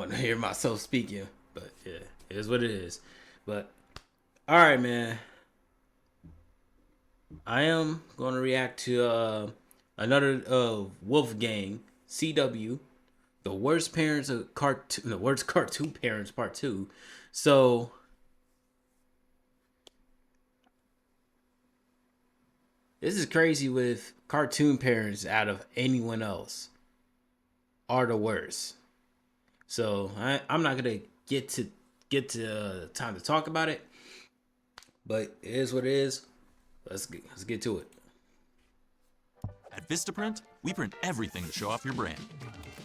want to hear myself speaking, but yeah, it is what it is. But all right, man. I am going to react to another Wolfgang CW, the worst parents of cartoon, the worst cartoon parents part 2. So this is crazy with cartoon parents out of anyone else are the worst. So I'm not gonna get to time to talk about it, but it is what it is. Let's get to it. At Vistaprint, we print everything to show off your brand.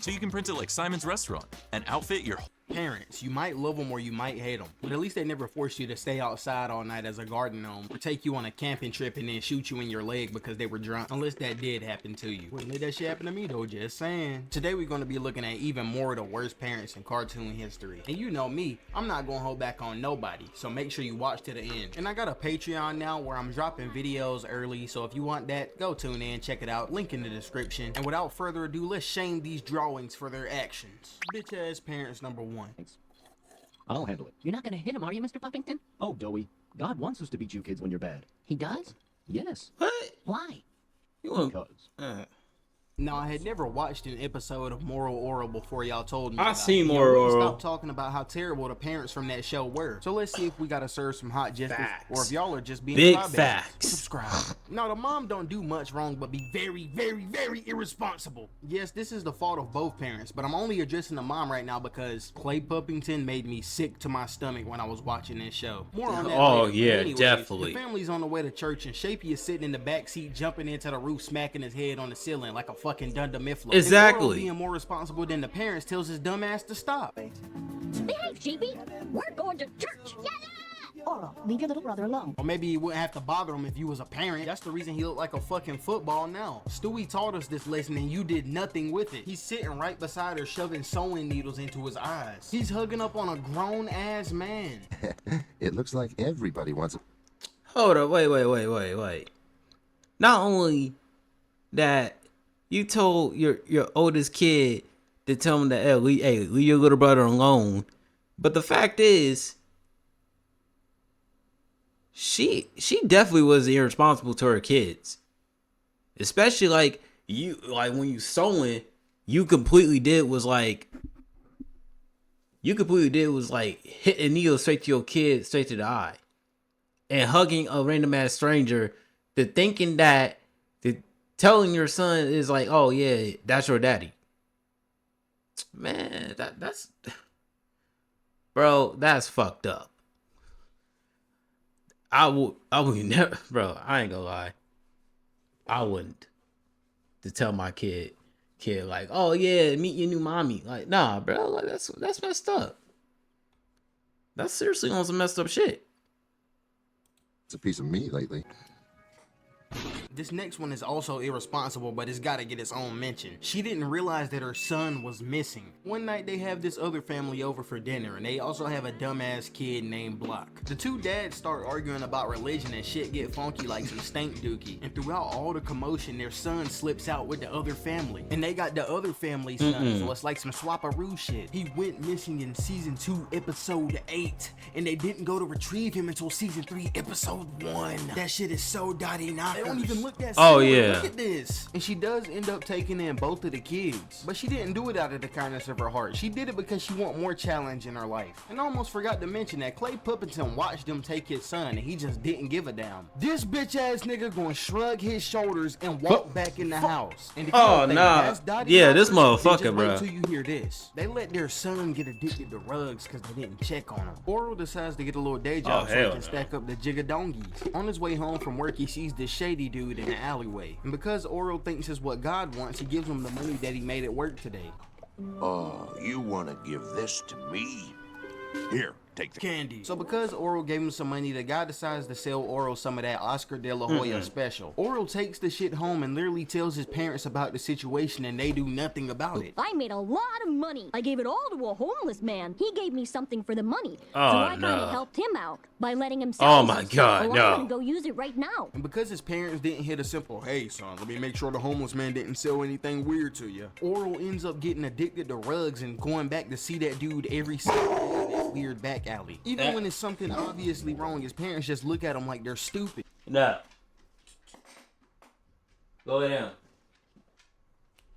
So you can print it like Simon's Restaurant and outfit your parents. You might love them or you might hate them, but at least they never force you to stay outside all night as a garden gnome or take you on a camping trip and then shoot you in your leg because they were drunk, unless that did happen to you. Wouldn't let that shit happen to me though, just saying. Today we're going to be looking at even more of the worst parents in cartoon history. And you know me, I'm not going to hold back on nobody, so make sure you watch to the end. And I got a Patreon now where I'm dropping videos early, so if you want that, go tune in, check it out, link in the description. And without further ado, let's shame these drawings for their actions. Bitch ass parents number 1. Thanks. I'll handle it. You're not gonna hit him, are you, Mr. Puffington? Oh, Joey, God wants us to beat you kids when you're bad. He does? Yes. What? Why? Because. Now, I had never watched an episode of Moral Oral before y'all told me. I about seen it. Moral Y'all really Oral. Stop talking about how terrible the parents from that show were. So let's see if we gotta serve some hot justice, Facts. or if y'all are just being Big crybabies. facts. Subscribe. Now, the mom don't do much wrong, but be very, very, very irresponsible. Yes, this is the fault of both parents, but I'm only addressing the mom right now because Clay Puffington made me sick to my stomach when I was watching this show. More on that Oh, later. yeah, Anyways, definitely. The family's on the way to church, and Shapey is sitting in the back seat, jumping into the roof, smacking his head on the ceiling like a fucking Dunder Mifflin. Exactly. Being more responsible than the parents tells his dumb ass to stop. Behave, Sheepy. We're going to church. Oral, leave your little brother alone. Or maybe you wouldn't have to bother him if you was a parent. That's the reason he looked like a fucking football now. Stewie taught us this lesson and you did nothing with it. He's sitting right beside her shoving sewing needles into his eyes. He's hugging up on a grown ass man. It looks like everybody wants it. Hold up, wait. Not only that, you told your oldest kid to tell him that, hey, leave your little brother alone. But the fact is, she definitely was irresponsible to her kids. Especially like when you sewing, you completely did was like hit a needle straight to your kid, straight to the eye. And hugging a random ass stranger, to thinking that telling your son is like, oh yeah, that's your daddy. Man, that's bro, that's fucked up. I would never, bro. I ain't gonna lie. I wouldn't to tell my kid like, oh yeah, meet your new mommy. Like, nah, bro, like that's messed up. That's seriously on some messed up shit. It's a piece of me lately. This next one is also irresponsible, but it's gotta get its own mention. She didn't realize that her son was missing. One night they have this other family over for dinner, and they also have a dumbass kid named Block. The two dads start arguing about religion and shit get funky like some stank dookie. And throughout all the commotion, their son slips out with the other family. And they got the other family's son, so it's like some swap-a-roo shit. He went missing in season 2, episode 8, and they didn't go to retrieve him until season 3, episode 1. That shit is so dotty knockers. They don't even look that Oh, similar. yeah. Look at this. And she does end up taking in both of the kids, but she didn't do it out of the kindness of her heart. She did it because she want more challenge in her life. And I almost forgot to mention that Clay Puffington watched them take his son and he just didn't give a damn. This bitch ass nigga gonna shrug his shoulders and walk back in the house. And if you Oh, don't think nah. that's dotty Yeah, this knockers, then motherfucker, just wait bruh. till you hear this. They let their son get addicted to rugs because they didn't check on him. Oral decides to get a little day job so he hell can no. stack up the jigadongies. On his way home from work, he sees this shady dude in the alleyway. And because Oral thinks is what God wants, he gives him the money that he made at work today. Oh, you want to give this to me? Here, Take the candy. So because Oral gave him some money, the guy decides to sell Oral some of that Oscar de la Hoya special. Oral takes the shit home and literally tells his parents about the situation, and they do nothing about it. I made a lot of money. I gave it all to a homeless man. He gave me something for the money. Oh, so I no. kind of helped him out by letting him sell Oh, my some God, stuff. no. I'm gonna go use it right now. And because his parents didn't hit a simple, hey son, let me make sure the homeless man didn't sell anything weird to you, Oral ends up getting addicted to rugs and going back to see that dude every single day in that weird back alley. Even when it's something obviously wrong, his parents just look at him like they're stupid. No. Go down.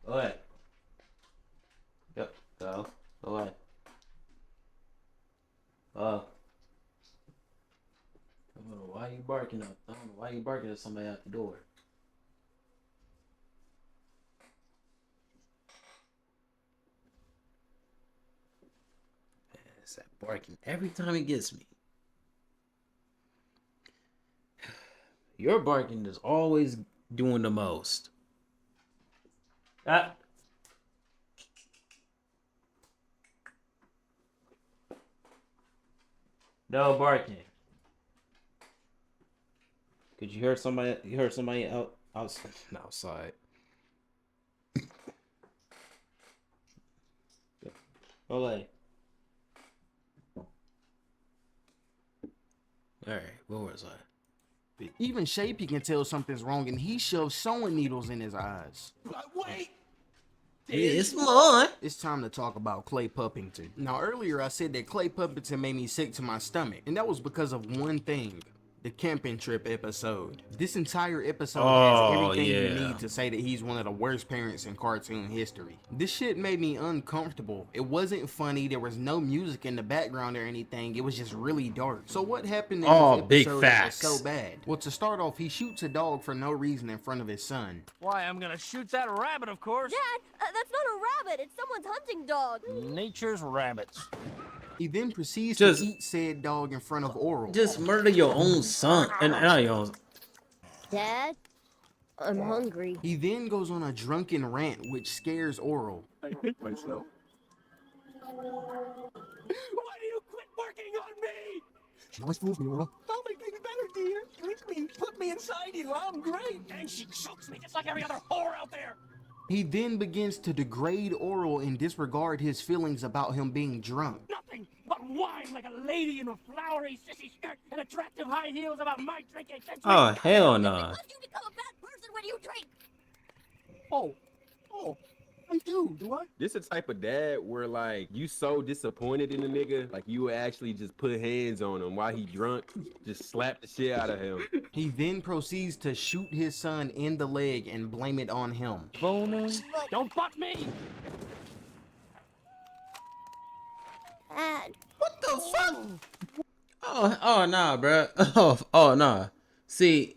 Go ahead. Yep. Go. Go ahead. I don't know why you barking up. I don't know why you barking at somebody at the door. Man, it's that barking every time it gets me. Your barking is always doing the most. Ah. No barking. Could you hear somebody? You heard somebody outside. Olay. All right, where was I? Even Shapey can tell something's wrong, and he shoves sewing needles in his eyes. Wait! It's more. It's time to talk about Clay Puppington. Now earlier I said that Clay Puppington made me sick to my stomach, and that was because of one thing. The camping trip episode. This entire episode has everything you need to say that he's one of the worst parents in cartoon history. This shit made me uncomfortable. It wasn't funny, there was no music in the background or anything, it was just really dark. So what happened in this big episode that was facts. so bad? Well, to start off, he shoots a dog for no reason in front of his son. Why, I'm gonna shoot that rabbit, of course. Dad, that's not a rabbit. It's someone's hunting dog. Nature's rabbits. He then proceeds Just- to eat said dog in front of Oral. Just murder your own son. And not your own. Dad, I'm hungry. He then goes on a drunken rant which scares Oral. I hate myself. Why do you quit working on me? She always fools me, Oral. I'll make things better, dear. Drink me, put me inside you. I'm great. And she chokes me just like every other whore out there. He then begins to degrade Oral and disregard his feelings about him being drunk. Nothing but whine like a lady in a flowery sissy skirt and attractive high heels about my drinking. Oh, hell no. Because you become a bad person when you drink. Oh, I do I? This a type of dad where like you so disappointed in the nigga, like you would actually just put hands on him while he drunk, just slap the shit out of him. He then proceeds to shoot his son in the leg and blame it on him. Bonus. Don't butt me. Dad. What the fuck? Oh nah, bro. Oh nah. See,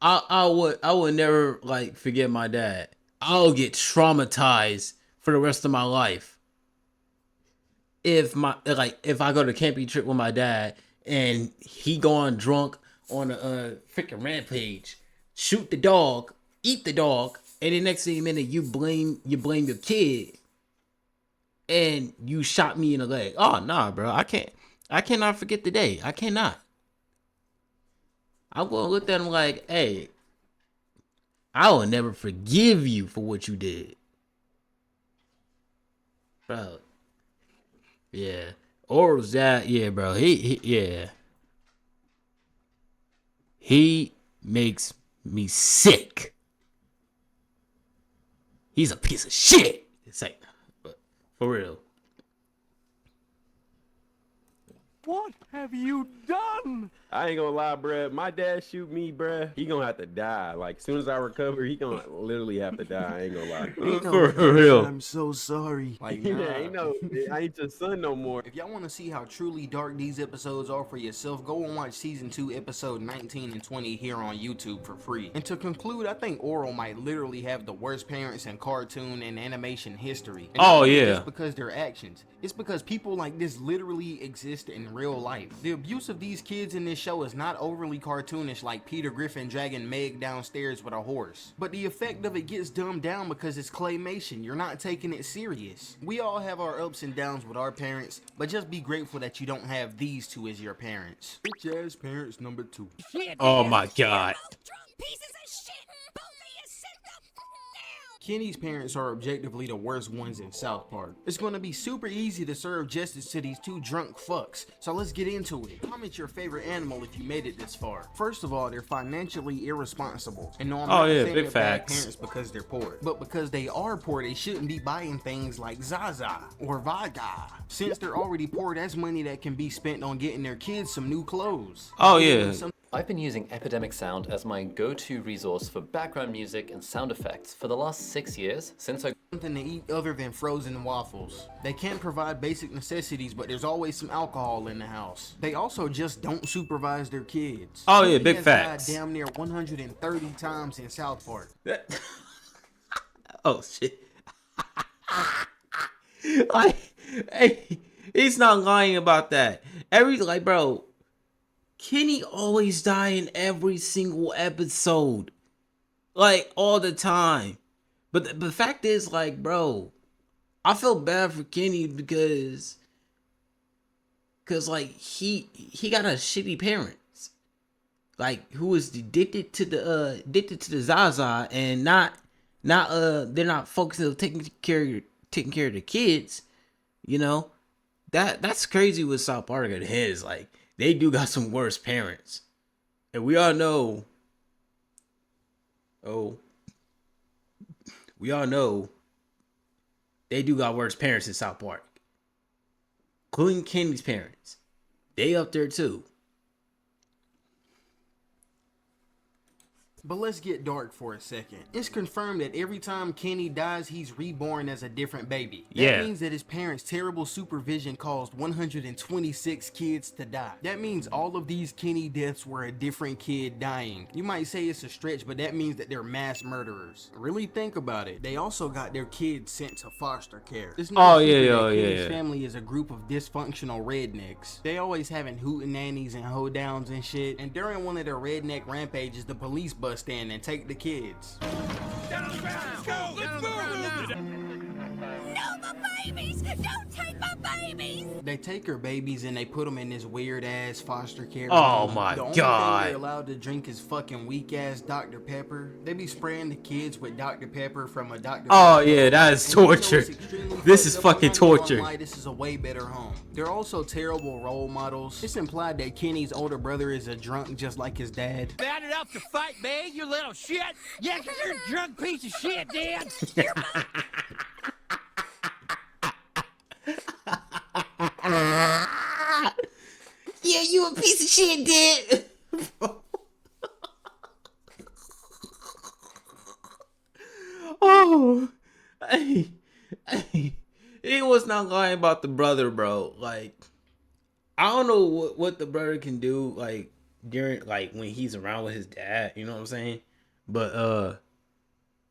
I would never like forget my dad. I'll get traumatized for the rest of my life if I go to camping trip with my dad and he going drunk on a freaking rampage, shoot the dog, eat the dog, and the next thing you minute you blame your kid and you shot me in the leg. Oh nah, bro. I cannot forget the day. I cannot. I'm gonna look at him like, hey, I will never forgive you for what you did. Bro. Yeah. Oral's dad, yeah, bro. He makes me sick. He's a piece of shit. It's like, but for real. What have you done? I ain't gonna lie, bruh. My dad shoot me, bruh. He gonna have to die. Like, as soon as I recover, he gonna literally have to die. I ain't gonna lie. Ain't no, For real. I'm so sorry. Like, Yeah, nah. I ain't your son no more. If y'all want to see how truly dark these episodes are for yourself, go and watch season 2 episode 19 and 20 here on YouTube for free. And to conclude, I think Oral might literally have the worst parents in cartoon and animation history. And Oh, not yeah. just because their actions. It's because people like this literally exist in in real life. The abuse of these kids in this show is not overly cartoonish like Peter Griffin dragging Meg downstairs with a horse, but the effect of it gets dumbed down because it's claymation. You're not taking it serious. We all have our ups and downs with our parents, but just be grateful that you don't have these two as your parents. Bitch ass parents number 2. Oh my god. Kenny's parents are objectively the worst ones in South Park. It's going to be super easy to serve justice to these two drunk fucks, so let's get into it. Comment your favorite animal if you made it this far. First of all, they're financially irresponsible. And no, I'm not saying big they're bad facts. parents because they're poor. But because they are poor, they shouldn't be buying things like Zaza or Vaga. Since they're already poor, that's money that can be spent on getting their kids some new clothes. Oh yeah. I've been using Epidemic Sound as my go-to resource for background music and sound effects for the last 6 years since I something to eat other than frozen waffles. They can provide basic necessities, but there's always some alcohol in the house. They also just don't supervise their kids. Oh yeah, Kenny big has facts. died damn near 130 times in South Park. Oh shit. Like, hey, he's not lying about that. Bro, Kenny always die in every single episode. Like, all the time. But the fact is, like, bro, I feel bad for Kenny because like, he got a shitty parents. Like, who is addicted to the Zaza and they're not focusing on taking care of the kids, you know? That's crazy with South Park. It is like, they do got some worse parents. And we all know they do got worse parents in South Park. Including Kenny's parents. They up there too. But let's get dark for a second. It's confirmed that every time Kenny dies, he's reborn as a different baby. That means that his parents' terrible supervision caused 126 kids to die. That means all of these Kenny deaths were a different kid dying. You might say it's a stretch, but that means that they're mass murderers. Really think about it. They also got their kids sent to foster care. It's no secret that Kenny's family is a group of dysfunctional rednecks. They always having hootenannies and hoedowns and shit. And during one of their redneck rampages, the police bust in and take the kids. Down on the ground. Let's go. Let's move. No, my babies. Don't take my babies. They take her babies and they put them in this weird ass foster care. Oh home. my the only god. thing they're allowed to drink is fucking weak ass Dr. Pepper. They be spraying the kids with Dr. Pepper from a Dr. Oh Pepper. yeah, that is torture. This is fucking torture. This is a way better home. They're also terrible role models. It's implied that Kenny's older brother is a drunk just like his dad. Bad enough to fight me, you little shit. Yeah, 'cause you're a drunk piece of shit, Dad. You're Yeah, you a piece of shit, Dad. Oh, hey, he was not lying about the brother, bro. Like, I don't know what the brother can do, like, during, like, when he's around with his dad, you know what I'm saying? But,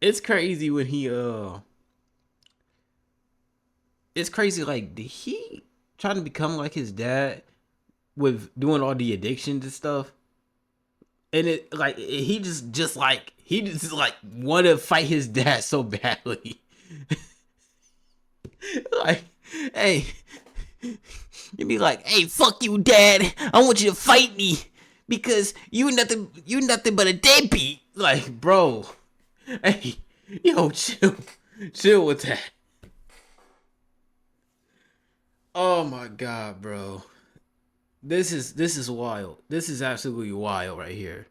it's crazy when it's crazy, like, did he try to become like his dad with doing all the addictions and stuff? And it, like, he just like want to fight his dad so badly. Like, hey, you'd be like, hey, fuck you, Dad. I want you to fight me because you nothing but a deadbeat. Like, bro, hey, yo, chill with that. Oh my god, bro. This is wild. This is absolutely wild right here.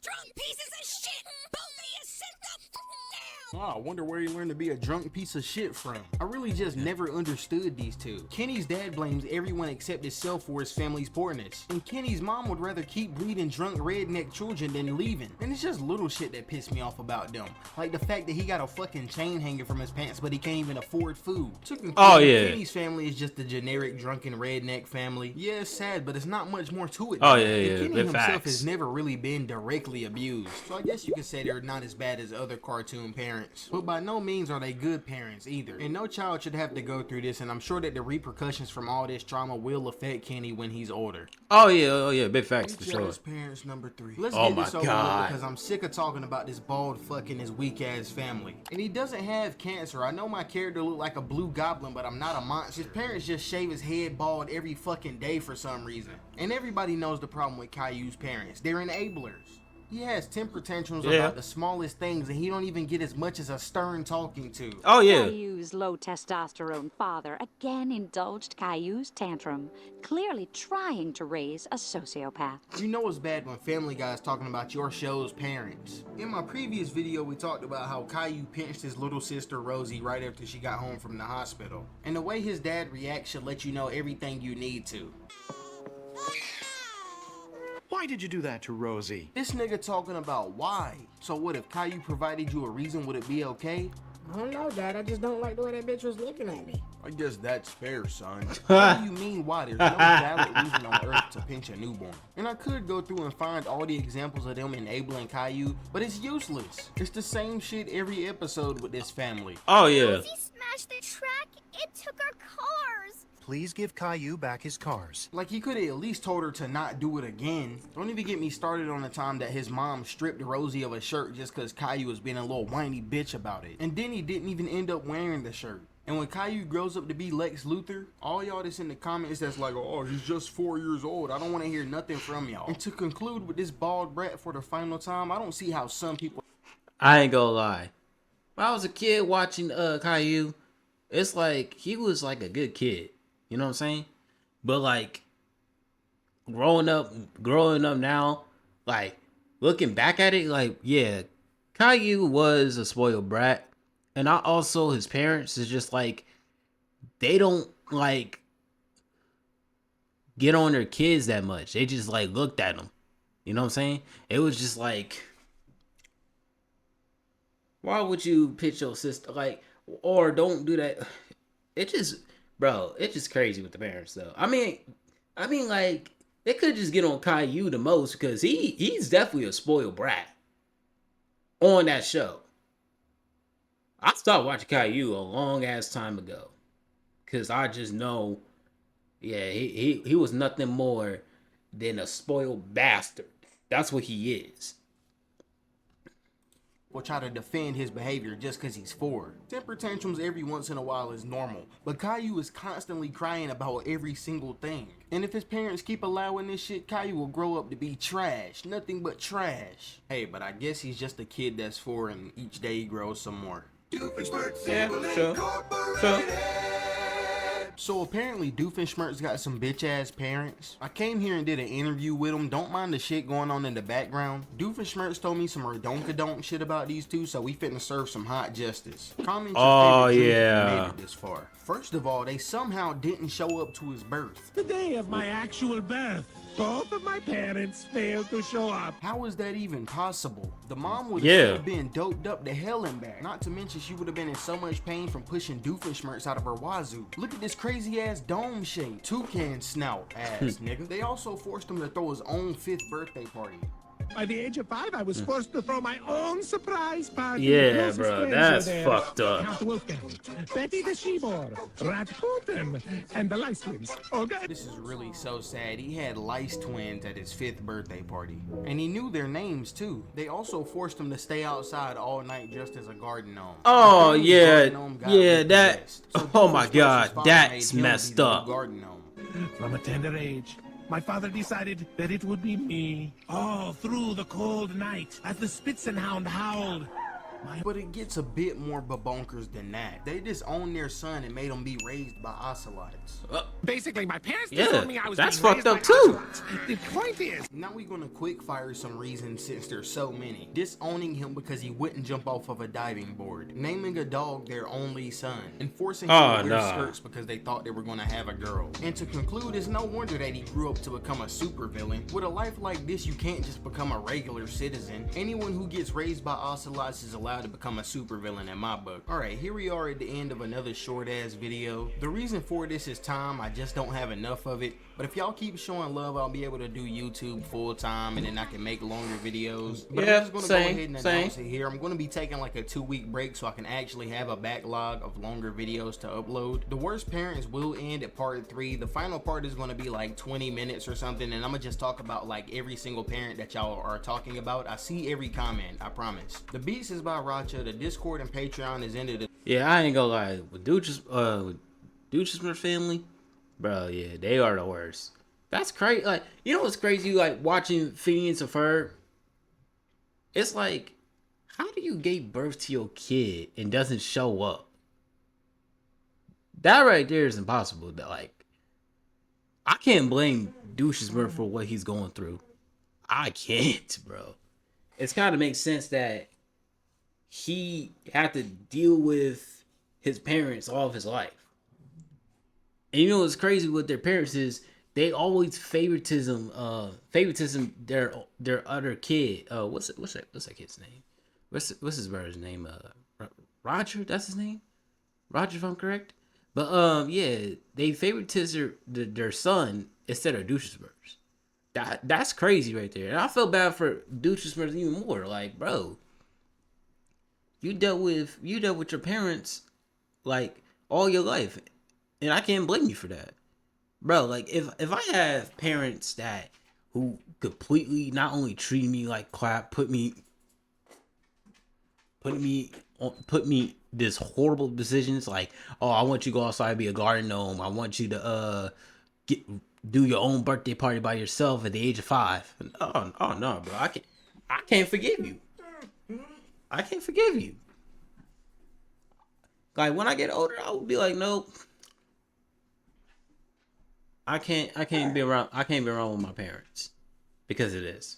drunk pieces of shit. Police sit the fuck down. Oh, I wonder where he learned to be a drunk piece of shit from. I really just never understood these two. Kenny's dad blames everyone except himself for his family's poorness. And Kenny's mom would rather keep breeding drunk redneck children than leaving. And it's just little shit that pissed me off about them. Like the fact that he got a fucking chain hanging from his pants, but he can't even afford food. To conclude, Oh, yeah. Kenny's family is just a generic drunken redneck family. Yeah, it's sad, but it's not much more to it. Oh, than yeah, that. And yeah, Kenny big himself facts. has never really been directly abused. So I guess you could say they're not as bad as other cartoon parents. parents, but by no means are they good parents either. And no child should have to go through this, and I'm sure that the repercussions from all this trauma will affect Kenny when he's older. Oh yeah, big facts for sure. Jealous parents number 3. Let's Oh get my this over God. with because I'm sick of talking about this bald fucking his weak ass family. And he doesn't have cancer. I know my character look like a blue goblin, but I'm not a monster. His parents just shave his head bald every fucking day for some reason. And everybody knows the problem with Caillou's parents. They're enablers. He has temper tantrums about the smallest things, and he don't even get as much as a stern talking to. Oh yeah. Caillou's low testosterone father again indulged Caillou's tantrum, clearly trying to raise a sociopath. You know it's bad when Family Guy's talking about your show's parents. In my previous video, we talked about how Caillou pinched his little sister Rosie right after she got home from the hospital. And the way his dad reacts should let you know everything you need to. Why did you do that to Rosie? This nigga talking about why. So what if Caillou provided you a reason, would it be okay? I don't know, Dad. I just don't like the way that bitch was looking at me. I guess that's fair, son. What do you mean why? There's no valid reason on earth to pinch a newborn. And I could go through and find all the examples of them enabling Caillou, but it's useless. It's the same shit every episode with this family. Oh yeah. Rosie smashed the track. It took our cars. Please give Caillou back his cars. Like, he could have at least told her to not do it again. Don't even get me started on the time that his mom stripped Rosie of a shirt just because Caillou was being a little whiny bitch about it. And then he didn't even end up wearing the shirt. And when Caillou grows up to be Lex Luthor, all y'all that's in the comments that's like, oh, he's just 4 years old, I don't want to hear nothing from y'all. And to conclude with this bald brat for the final time, I don't see how some people... I ain't gonna lie. When I was a kid watching Caillou, it's like he was like a good kid. You know what I'm saying? But like growing up now, like looking back at it, like yeah, Caillou was a spoiled brat. And his parents is just like, they don't like get on their kids that much. They just like looked at them. You know what I'm saying? It was just like, why would you pitch your sister? Like, or don't do that. It just, bro, it's just crazy with the parents though. I mean, like, they could just get on Caillou the most because he's definitely a spoiled brat on that show. I stopped watching Caillou a long ass time ago, cause I just know, yeah, he was nothing more than a spoiled bastard. That's what he is. Will try to defend his behavior just cause he's 4. Temper tantrums every once in a while is normal, but Caillou is constantly crying about every single thing. And if his parents keep allowing this shit, Caillou will grow up to be trash, nothing but trash. Hey, but I guess he's just a kid that's 4 and each day he grows some more. Yeah, sure. So apparently Doofenshmirtz got some bitch ass parents. I came here and did an interview with him. Don't mind the shit going on in the background. Doofenshmirtz told me some redonkadonk shit about these two, so we finna serve some hot justice. Comment your favorite drink if you made it this far. First of all, they somehow didn't show up to his birth. The day of my actual birth, both of my parents failed to show up. How is that even possible? The mom would have been doped up to hell and back. Not to mention she would have been in so much pain from pushing Doofenshmirtz out of her wazoo. Look at this crazy ass dome shape. Toucan snout ass nigga. They also forced him to throw his own 5th birthday party. By the age of 5, I was forced to throw my own surprise party. Yeah, bro, that's fucked up. Count Wolfgang, Betty the She-Boar, Rasputin, and the Lice Twins. Okay. This is really so sad. He had Lice Twins at his 5th birthday party. And he knew their names too. They also forced him to stay outside all night just as a garden gnome. Oh yeah, that. So oh my god, that's messed up. From a tender age, my father decided that it would be me. All through the cold night, as the Spitzenhound howled. But it gets a bit more bonkers than that. They disowned their son and made him be raised by ocelots. Basically, my parents told me I was that's being fucked raised up by too. ocelots. The point is, now we're gonna quick fire some reasons since there's so many. Disowning him because he wouldn't jump off of a diving board. Naming a dog their only son. And forcing him to wear skirts because they thought they were gonna have a girl. And to conclude, it's no wonder that he grew up to become a supervillain. With a life like this, you can't just become a regular citizen. Anyone who gets raised by ocelots is allowed allowed to become a supervillain in my book. Alright, here we are at the end of another short ass video. The reason for this is time. I just don't have enough of it. But if y'all keep showing love, I'll be able to do YouTube full time, and then I can make longer videos. But Yeah, I'm just gonna go ahead and same. announce it here. I'm gonna be taking like a 2-week break so I can actually have a backlog of longer videos to upload. The Worst Parents will end at part 3. The final part is gonna be like 20 minutes or something, and I'm gonna just talk about like every single parent that y'all are talking about. I see every comment, I promise. The Beats is by Racha. The Discord and Patreon is into the... Yeah, I ain't gonna lie. With Duchesner family, bro, yeah, they are the worst. That's crazy. Like, you know what's crazy? Like, watching Phineas and Ferb. It's like, how do you give birth to your kid and doesn't show up? That right there is impossible. Like, I can't blame Duchesner for what he's going through. I can't, bro. It's kind of makes sense that he had to deal with his parents all of his life. And you know what's crazy with their parents is they always favoritism their other kid. What's that kid's name? What's his brother's name? Roger, that's his name. Roger, if I'm correct. But yeah, they favoritism their son instead of Duchesmer's. That's crazy right there. And I feel bad for Duchesmer's even more. Like, bro, you dealt with your parents like all your life, and I can't blame you for that, bro. Like, if I have parents that who completely not only treat me like crap, put me this horrible decisions like, oh, I want you to go outside and be a garden gnome. I want you to do your own birthday party by yourself at the age of 5. Oh no, bro, I can't forgive you. I can't forgive you. Like, when I get older, I will be like, nope. I can't be around with my parents because of this.